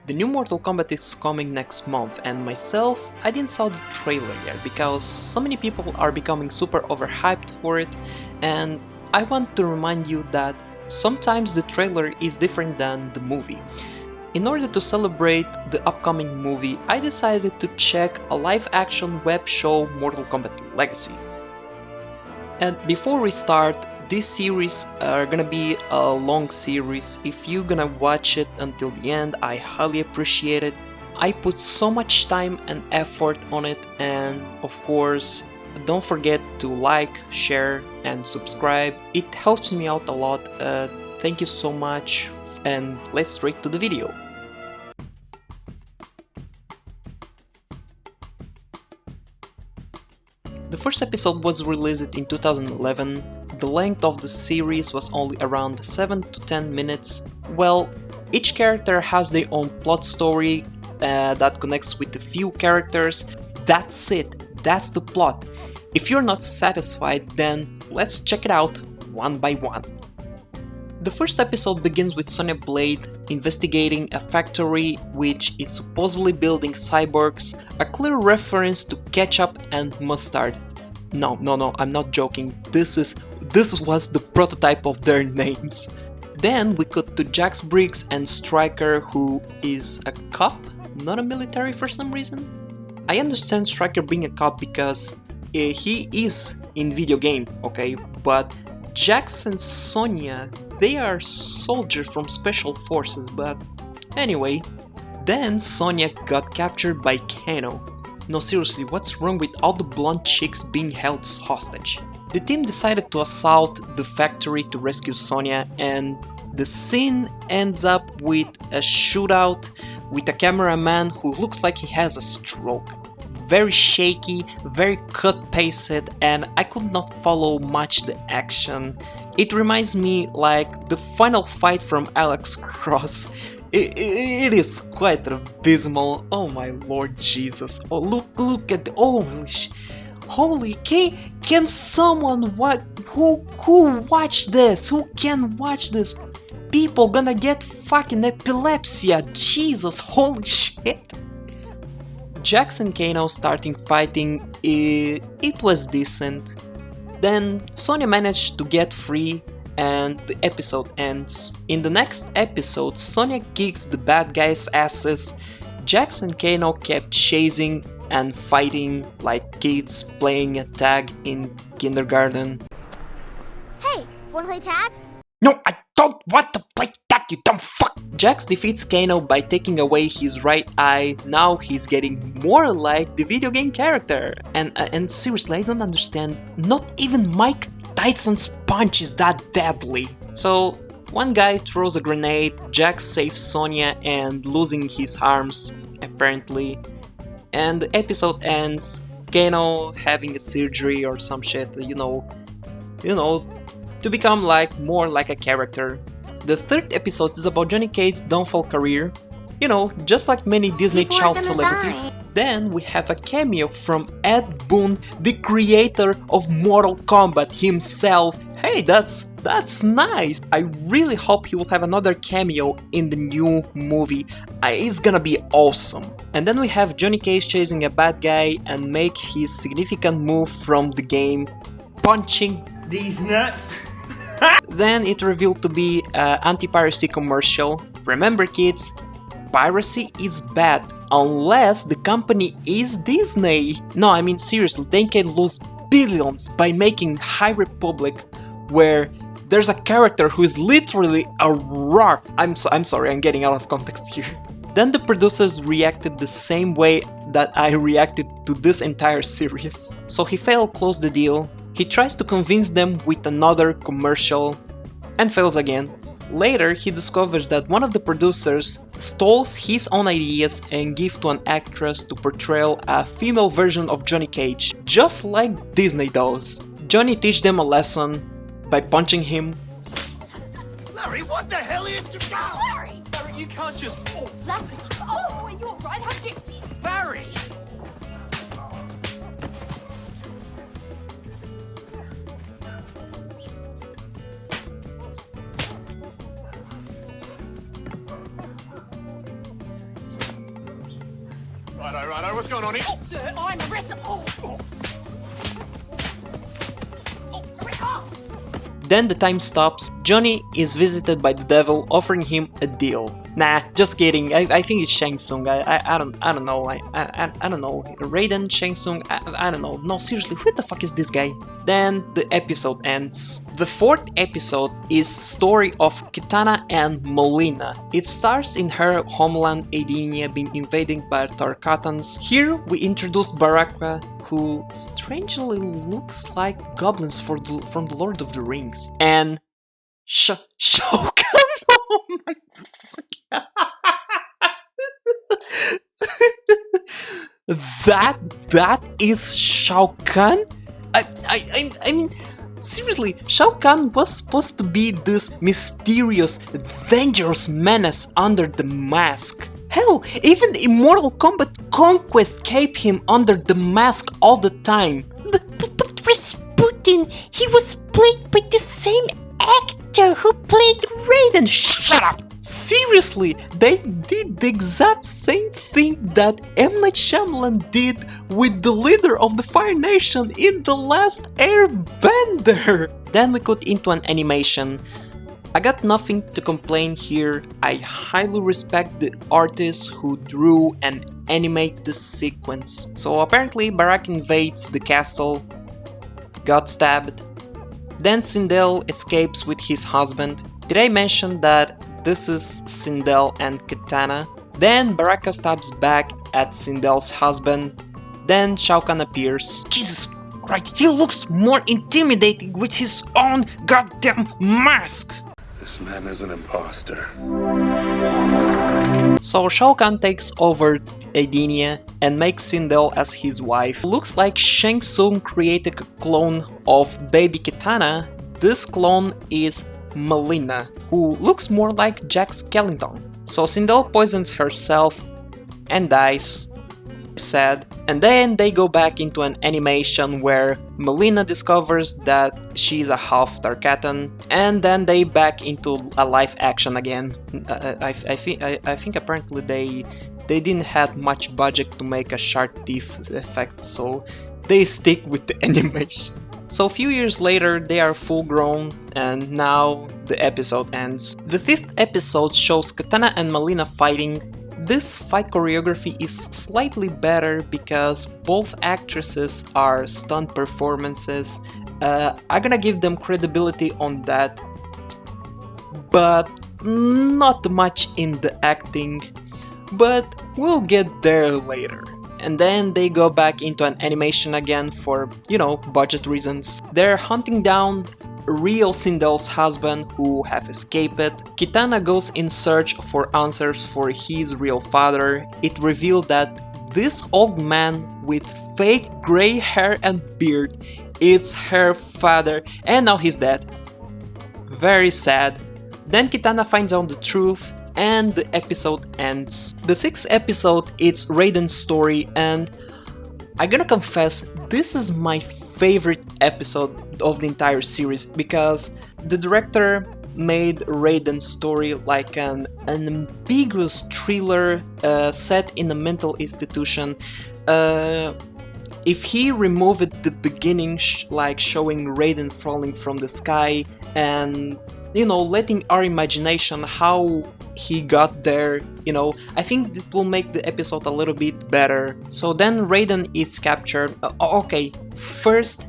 The new Mortal Kombat is coming next month, and myself, I didn't saw the trailer yet because so many people are becoming super overhyped for it, and I want to remind you that sometimes the trailer is different than the movie. In order to celebrate the upcoming movie, I decided to check a live-action web show, Mortal Kombat Legacy. And before we start, this series are gonna be a long series. If you're gonna watch it until the end, I highly appreciate it. I put so much time and effort on it, and of course, don't forget to like, share and subscribe. It helps me out a lot. Thank you so much, and let's straight to the video. The first episode was released in 2011. The length of the series was only around 7 to 10 minutes. Well, each character has their own plot story that connects with a few characters. That's it, that's the plot. If you're not satisfied, then let's check it out one by one. The first episode begins with Sonya Blade investigating a factory which is supposedly building cyborgs, a clear reference to ketchup and mustard. No, I'm not joking, this was the prototype of their names. Then we cut to Jax Briggs and Stryker, who is a cop, not a military for some reason. I understand Stryker being a cop because he is in video game, okay, but Jax and Sonya, they are soldiers from special forces, but anyway. Then Sonya got captured by Kano. No, seriously, what's wrong with all the blonde chicks being held hostage? The team decided to assault the factory to rescue Sonya, and the scene ends up with a shootout with a cameraman who looks like he has a stroke. Very shaky, very cut-pasted, and I could not follow much the action. It reminds me like the final fight from Alex Cross. It is quite abysmal. Oh my Lord Jesus. Oh, look at the holy can someone who watch this? Who can watch this? People gonna get fucking epilepsy. Jesus, holy shit. Jax and Kano starting fighting, it was decent. Then Sonya managed to get free and the episode ends. In the next episode, Sonya kicks the bad guys' asses. Jax and Kano kept chasing and fighting like kids playing a tag in kindergarten. Hey, wanna play tag? No, I don't want to play tag, you dumb fuck! Jax defeats Kano by taking away his right eye. Now he's getting more like the video game character. And seriously, I don't understand. Not even Mike Tyson's punch is that deadly. So, one guy throws a grenade, Jax saves Sonya and losing his arms, apparently. And the episode ends, Kano having a surgery or some shit, you know, to become more like a character. The third episode is about Johnny Cage's downfall career, just like many Disney child celebrities. Then we have a cameo from Ed Boon, the creator of Mortal Kombat himself. Hey, that's nice. I really hope he will have another cameo in the new movie. It's gonna be awesome. And then we have Johnny Cage chasing a bad guy and make his significant move from the game, punching these nuts. Then it revealed to be an anti-piracy commercial. Remember kids, piracy is bad unless the company is Disney. No, I mean seriously, they can lose billions by making High Republic where there's a character who is literally a rock. I'm sorry, I'm getting out of context here. Then the producers reacted the same way that I reacted to this entire series. So he failed to close the deal. He tries to convince them with another commercial and fails again. Later, he discovers that one of the producers stole his own ideas and gave to an actress to portray a female version of Johnny Cage, just like Disney does. Johnny teaches them a lesson by punching him. Larry, what the hell are you doing? Larry! Larry, you can't just... Oh, Larry! Oh, are you alright? How did you... Larry! what's going on here? Sir, I'm arrested. Then the time stops. Johnny is visited by the devil, offering him a deal. Nah, just kidding. I think it's Shang Tsung. I don't know. I don't know. Raiden, Shang Tsung. I don't know. No, seriously, who the fuck is this guy? Then the episode ends. The fourth episode is story of Kitana and Mileena. It starts in her homeland Edenia being invaded by Tarkatans. Here we introduce Baraka, who strangely looks like goblins from the Lord of the Rings, and Shao Kahn. Oh my god! that is Shao Kahn. I mean, seriously, Shao Kahn was supposed to be this mysterious, dangerous menace under the mask. Hell, even in Mortal Kombat Conquest kept him under the mask all the time. But Rasputin, he was played by the same actor who played Raiden. Shut up! Seriously, they did the exact same thing that M. Night Shyamalan did with the leader of the Fire Nation in The Last Airbender. Then we got into an animation. I got nothing to complain here. I highly respect the artists who drew and animate this sequence. So apparently Baraka invades the castle, got stabbed. Then Sindel escapes with his husband. Did I mention that this is Sindel and Kitana? Then Baraka stabs back at Sindel's husband. Then Shao Kahn appears. Jesus Christ, he looks more intimidating with his own goddamn mask! This man is an imposter. So Shao Kahn takes over Edenia and makes Sindel as his wife. Looks like Shang Tsung created a clone of baby Kitana. This clone is Mileena, who looks more like Jax Skellington. So Sindel poisons herself and dies. Sad. And then they go back into an animation where Mileena discovers that she's a half Tarkatan, and then they back into a live action again. I think apparently they didn't have much budget to make a shark teeth effect, so they stick with the animation. So a few years later, they are full grown, and now the episode ends. The fifth episode shows Kitana and Mileena fighting. This fight choreography is slightly better because both actresses are stunt performances. I'm gonna give them credibility on that, but not much in the acting. But we'll get there later. And then they go back into an animation again for, budget reasons. They're hunting down real Sindel's husband who have escaped. Kitana goes in search for answers for his real father. It revealed that this old man with fake gray hair and beard is her father, and now he's dead. Very sad. Then Kitana finds out the truth and the episode ends. The sixth episode is Raiden's story, and I'm gonna confess, this is my favorite episode of the entire series because the director made Raiden's story like an ambiguous thriller set in a mental institution. If he removed the beginning, like showing Raiden falling from the sky and letting our imagination how he got there, I think it will make the episode a little bit better. So then Raiden is captured. Okay, first,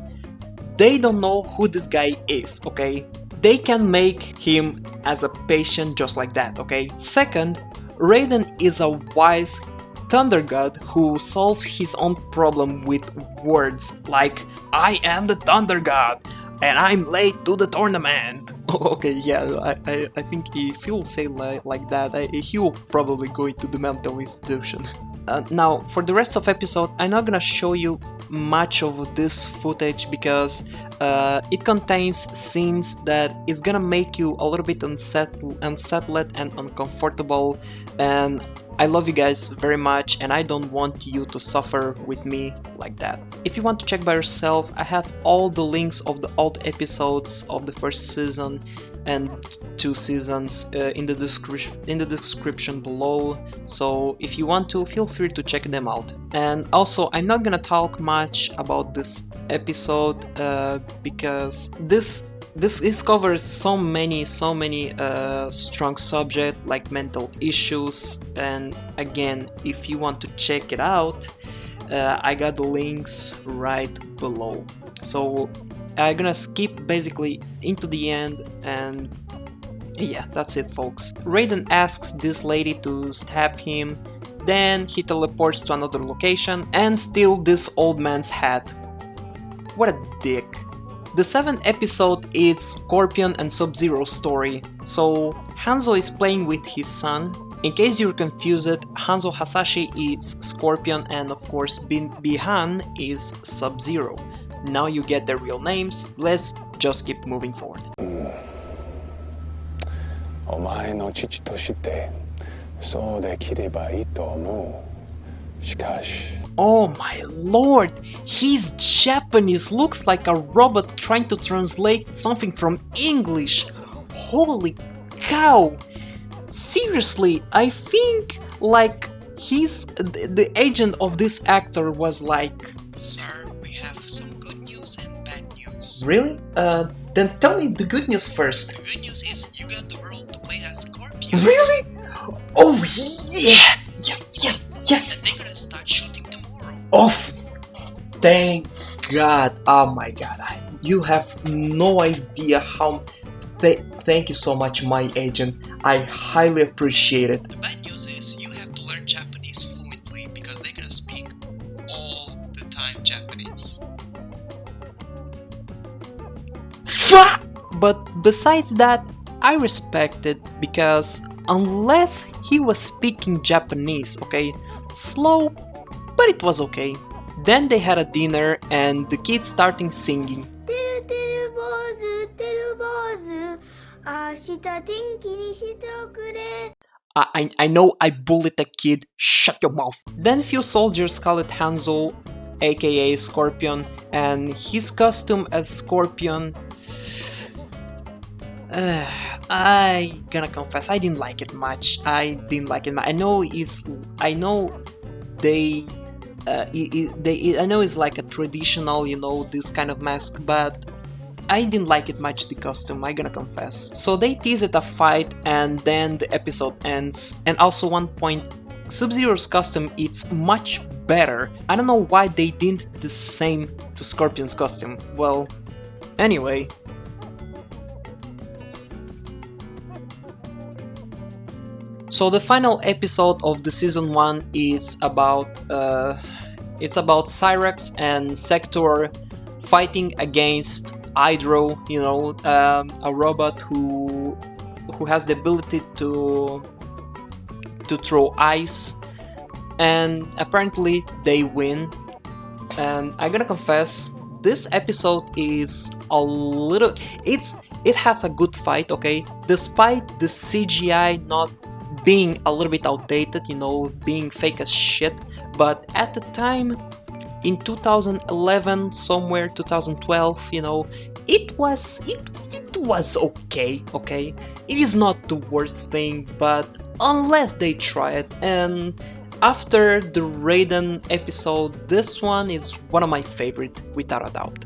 they don't know who this guy is, okay? They can make him as a patient just like that, okay? Second, Raiden is a wise thunder god who solves his own problem with words, like, I am the thunder god, and I'm late to the tournament. Okay, yeah, I think if he will say like that, he will probably go into the mental institution. Now, for the rest of episode, I'm not gonna show you much of this footage because it contains scenes that is gonna make you a little bit unsettled and uncomfortable, and I love you guys very much and I don't want you to suffer with me like that. If you want to check by yourself, I have all the links of the old episodes of the first season and 2 seasons in the description below, so if you want to, feel free to check them out. And also, I'm not gonna talk much about this episode because this covers so many strong subjects like mental issues, and again, if you want to check it out, I got the links right below. So I'm gonna skip basically into the end, and yeah, that's it, folks. Raiden asks this lady to stab him, then he teleports to another location and steals this old man's hat. What a dick. The 7th episode is Scorpion and Sub-Zero's story, so Hanzo is playing with his son. In case you're confused, Hanzo Hasashi is Scorpion and of course Bihan is Sub-Zero. Now you get their real names, let's just keep moving forward. お前の父としてそうできればいいと思う。しかし Oh my lord! He's Japanese, looks like a robot trying to translate something from English. Holy cow! Seriously, I think like the agent of this actor was like, "Sir, we have some good news and bad news." Really? Then tell me the good news first. The good news is you got the role to play as Scorpion. Really? Oh yes! Yes! And they're gonna start shooting tomorrow. Oh, thank God! Oh my God! You have no idea how. Thank you so much, my agent. I highly appreciate it. The bad news is you have to learn Japanese fluently because they're gonna speak all the time Japanese. But besides that, I respect it because unless he was speaking Japanese, okay, slow, but it was okay. Then they had a dinner and the kids starting singing. I know I bullied a kid, shut your mouth. Then few soldiers called Hanzo, aka Scorpion, and his costume as Scorpion. I gonna confess, I didn't like it much. I know it's like a traditional, you know, this kind of mask, but I didn't like it much, the costume, I gonna confess. So they teased a fight and then the episode ends. And also one point, Sub-Zero's costume it's much better. I don't know why they didn't do the same to Scorpion's costume. Well, anyway. So the final episode of the season 1 is about Cyrax and Sektor fighting against Hydro, you know, a robot who has the ability to throw ice, and apparently they win. And I gotta confess, this episode is a little, it has a good fight, okay, despite the CGI not being a little bit outdated, you know, being fake as shit, but at the time, in 2011, somewhere 2012, you know, it was okay, okay? It is not the worst thing, but unless they try it, and after the Raiden episode, this one is one of my favorite, without a doubt.